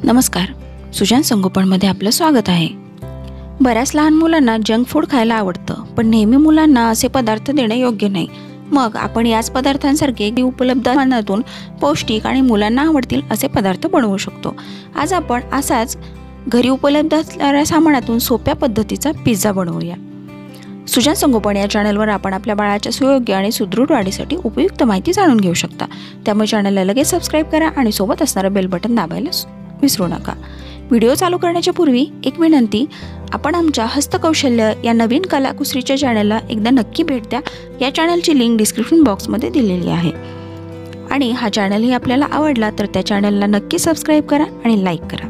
नमस्कार, सुजान संगोपनमध्ये आपलं स्वागत आहे। बऱ्याच लहान मुलांना जंक फूड खायला आवडतं, पण नेहमी मुलांना असे पदार्थ देणे योग्य नाही। मग आपण याच पदार्थांसारखे उपलब्ध अन्नातून पौष्टिक आणि मुलांना आवडतील असे पदार्थ बनवू शकतो। आज आपण असाच घरी उपलब्ध असणाऱ्या सामानातून सोप्या पद्धतीचा पिझ्झा बनवूया। सुजान संगोपन या चॅनलवर आपण आपल्या बाळाच्या सुयोग्य आणि सुदृढ वाढीसाठी उपयुक्त माहिती जाणून घेऊ शकता। त्यामुळे चॅनलला लगेच सबस्क्राइब करा आणि सोबत असणारे बेल बटन दाबायला विसरू नका। व्हिडिओ चालू करण्याच्या पूर्वी एक विनंती, आपण आमच्या हस्तकौशल्य या नवीन कलाकुसरीच्या चॅनलला एकदा नक्की भेट द्या। या चॅनलची लिंक डिस्क्रिप्शन बॉक्समध्ये दिलेली आहे आणि हा चॅनलही आपल्याला आवडला तर त्या चॅनलला नक्की सबस्क्राइब करा आणि लाईक करा।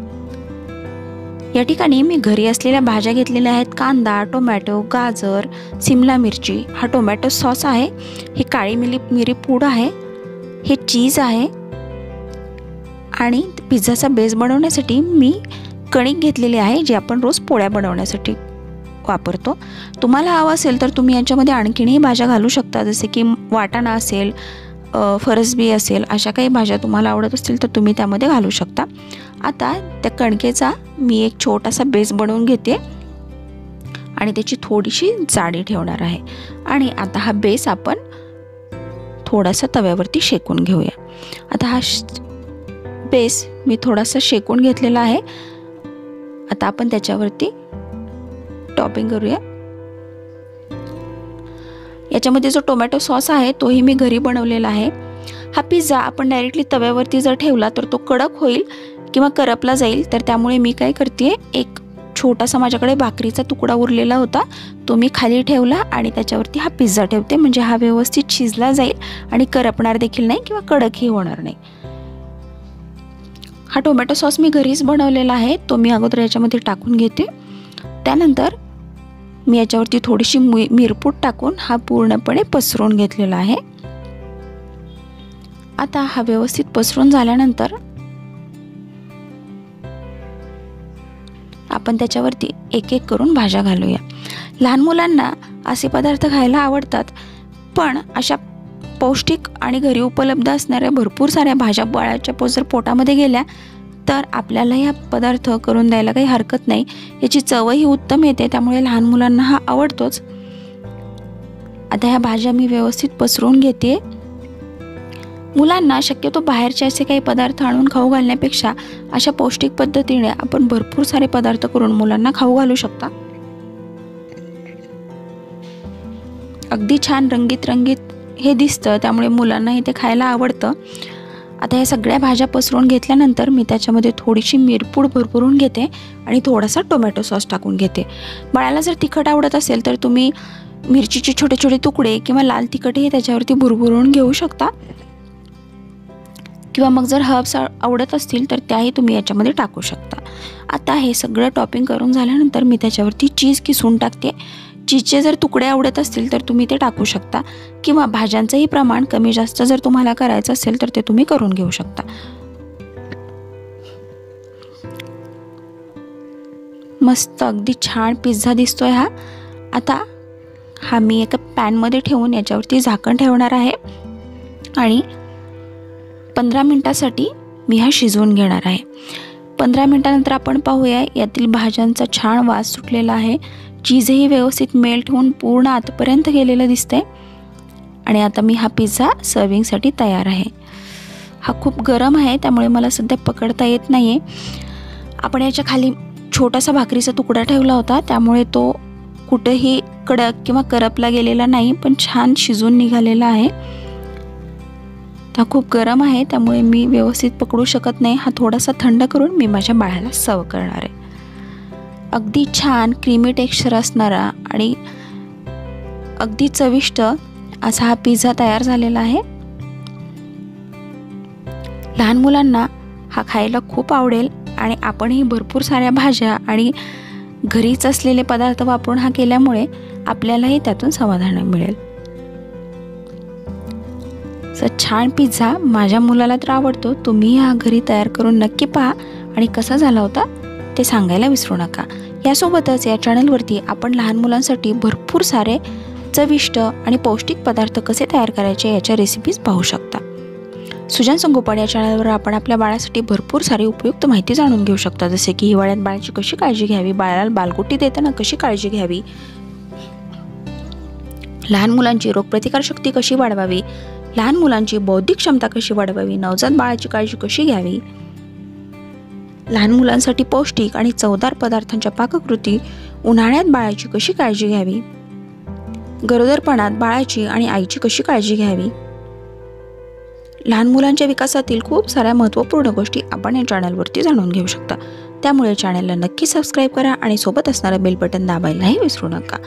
या ठिकाणी मी घरी असलेल्या भाज्या घेतलेल्या आहेत। कांदा, टोमॅटो, गाजर, शिमला मिरची, हा टोमॅटो सॉस आहे, ही काळी मिरी पूड आहे, हे चीज आहे आणि पिझ्झाचा बेस बनवण्यासाठी मी कणिक घेतलेली आहे, जी आपण रोज पोळ्या बनवण्यासाठी वापरतो। तुम्हाला हवं असेल तर तुम्ही याच्यामध्ये आणखीनही भाज्या घालू शकता, जसे की वाटाणा असेल, फरसबी असेल, अशा काही भाज्या तुम्हाला आवडत असतील तर तुम्ही त्यामध्ये घालू शकता। आता त्या कणकेचा मी एक छोटासा बेस बनवून घेते आणि त्याची थोडीशी जाडी ठेवणार आहे आणि आता हा बेस आपण थोडासा तव्यावरती शेकून घेऊया। आता हा बेस मी थोडासा शेकून घेतलेला आहे। आता आपण त्याच्यावरती टॉपिंग करूया। याच्यामध्ये जो टोमॅटो सॉस आहे तोही मी घरी बनवलेला आहे। हा पिझ्झा आपण डायरेक्टली तव्यावरती जर ठेवला तर तो कडक होईल किंवा करपला जाईल, तर त्यामुळे मी काय करते, एक छोटासा माझ्याकडे भाकरीचा तुकडा उरलेला होता तो मी खाली ठेवला आणि त्याच्यावरती हा पिझ्झा ठेवते, म्हणजे हा व्यवस्थित शिजला जाईल आणि करपणार देखील नाही किंवा कडकही होणार नाही। हा टोमॅटो सॉस मी घरीच बनवलेला आहे, तो मी अगोदर याच्यामध्ये टाकून घेते। त्यानंतर मी याच्यावरती थोडीशी मिरपूड टाकून हा पूर्णपणे पसरवून घेतलेला आहे। आता हा व्यवस्थित पसरवून झाल्यानंतर आपण त्याच्यावरती एक एक करून भाज्या घालूया। लहान मुलांना असे पदार्थ खायला आवडतात, पण अशा पौष्टिक आणि घरी उपलब्ध असणाऱ्या भरपूर साऱ्या भाज्या बाळाच्या जर पोटामध्ये गेल्या तर आपल्याला हा पदार्थ करून द्यायला काही हरकत नाही। याची चवही उत्तम येते, त्यामुळे लहान मुलांना हा आवडतोच। आता ह्या भाज्या मी व्यवस्थित पसरवून घेते। मुलांना शक्यतो बाहेरचे असे काही पदार्थ आणून खाऊ घालण्यापेक्षा अशा पौष्टिक पद्धतीने आपण भरपूर सारे पदार्थ करून मुलांना खाऊ घालू शकता। अगदी छान रंगीत हे दिसतं, त्यामुळे मुलांनाही ते खायला आवडतं। आता या सगळ्या भाज्या पसरवून घेतल्यानंतर मी त्याच्यामध्ये थोडीशी मिरपूड भरभरून घेते आणि थोडासा टोमॅटो सॉस टाकून घेते। बाळाला जर तिखट आवडत असेल तर तुम्ही मिरचीचे छोटे छोटे तुकडे किंवा लाल तिखटही त्याच्यावरती भुरभुरून घेऊ शकता, किंवा मग जर हर्ब्स आवडत असतील तर त्याही तुम्ही याच्यामध्ये टाकू शकता। आता हे सगळं टॉपिंग करून झाल्यानंतर मी त्याच्यावरती चीज किसून टाकते। चीजचे जर तुकडे आवडत असतील तर तुम्ही ते टाकू शकता, किंवा भाज्यांचंही प्रमाण कमी जास्त जर तुम्हाला करायचं असेल तर ते तुम्ही करून घेऊ शकता। मस्त अगदी छान पिझ्झा दिसतोय हा। आता हा मी एका पॅनमध्ये ठेवून याच्यावरती झाकण ठेवणार आहे आणि 15 मिनिटासाठी मी हा शिजवून घेणार आहे। 15 मिनिटानंतर आपण पाहूया, यातील भाज्यांचा छान वास सुटलेला आहे, चीजही व्यवस्थित मेल्ट होऊन पूर्ण आतपर्यंत गेलेलं दिसतंय आणि आता मी हा पिझ्झा सर्विंगसाठी तयार आहे। हा खूप गरम आहे, त्यामुळे मला सध्या पकडता येत नाहीये। आपण याच्या खाली छोटासा भाकरीचा तुकडा ठेवला होता, त्यामुळे तो कुठेही कडक किंवा करपला गेलेला नाही, पण छान शिजून निघालेला आहे। हा खूप गरम आहे, त्यामुळे मी व्यवस्थित पकडू शकत नाही। हा थोडासा थंड करून मी माझ्या बाळाला सर्व करणार आहे। अगदी छान क्रीमी टेक्स्चर असणारा आणि अगदी चविष्ट असा हा पिझ्झा तयार झालेला आहे। लहान मुलांना हा खायला खूप आवडेल आणि आपणही भरपूर साऱ्या भाज्या आणि घरीच असलेले पदार्थ वापरून हा केल्यामुळे आपल्यालाही त्यातून समाधान मिळेल। छान पिझ्झा माझ्या मुलाला तर आवडतो, तुम्ही हा घरी तयार करून नक्की पहा आणि कसा झाला होता ते सांगायला विसरू नका। यासोबतच या चॅनलवरती आपण लहान मुलांसाठी भरपूर सारे चविष्ट आणि पौष्टिक पदार्थ कसे तयार करायचे याच्या रेसिपीज पाहू शकता। सुजान संगोपन या चॅनलवर आपण आपल्या बाळासाठी भरपूर सारी उपयुक्त माहिती जाणून घेऊ शकता, जसे की हिवाळ्यात बाळाची कशी काळजी घ्यावी, बाळाला बालगुटी देताना कशी काळजी घ्यावी, लहान मुलांची रोगप्रतिकारशक्ती कशी वाढवावी, लहान मुलांची बौद्धिक क्षमता कशी वाढवावी, नवजात बाळाची काळजी कशी घ्यावी, लहान मुलांसाठी पौष्टिक आणि चवदार पदार्थांच्या पाककृती, उन्हाळ्यात बाळाची कशी काळजी घ्यावी, गरोदरपणात बाळाची आणि आईची कशी काळजी घ्यावी, लहान मुलांच्या विकासातील खूप साऱ्या महत्त्वपूर्ण गोष्टी आपण या चॅनलवरती जाणून घेऊ शकता। त्यामुळे चॅनलला नक्की सबस्क्राईब करा आणि सोबत असणारं बेल बटन दाबायलाही विसरू नका।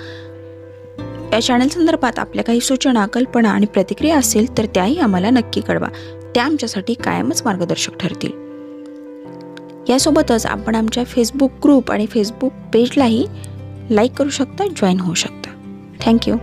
या चॅनल संदर्भात आपल्या काही सूचना, कल्पना आणि प्रतिक्रिया असतील तर त्याही आम्हाला नक्की कळवा, त्या आमच्यासाठी कायमच मार्गदर्शक ठरतील। यासोबतच आपण आमच्या फेसबुक ग्रुप आणि फेसबुक पेजलाही लाईक करू शकता, जॉईन होऊ शकता। थँक्यू।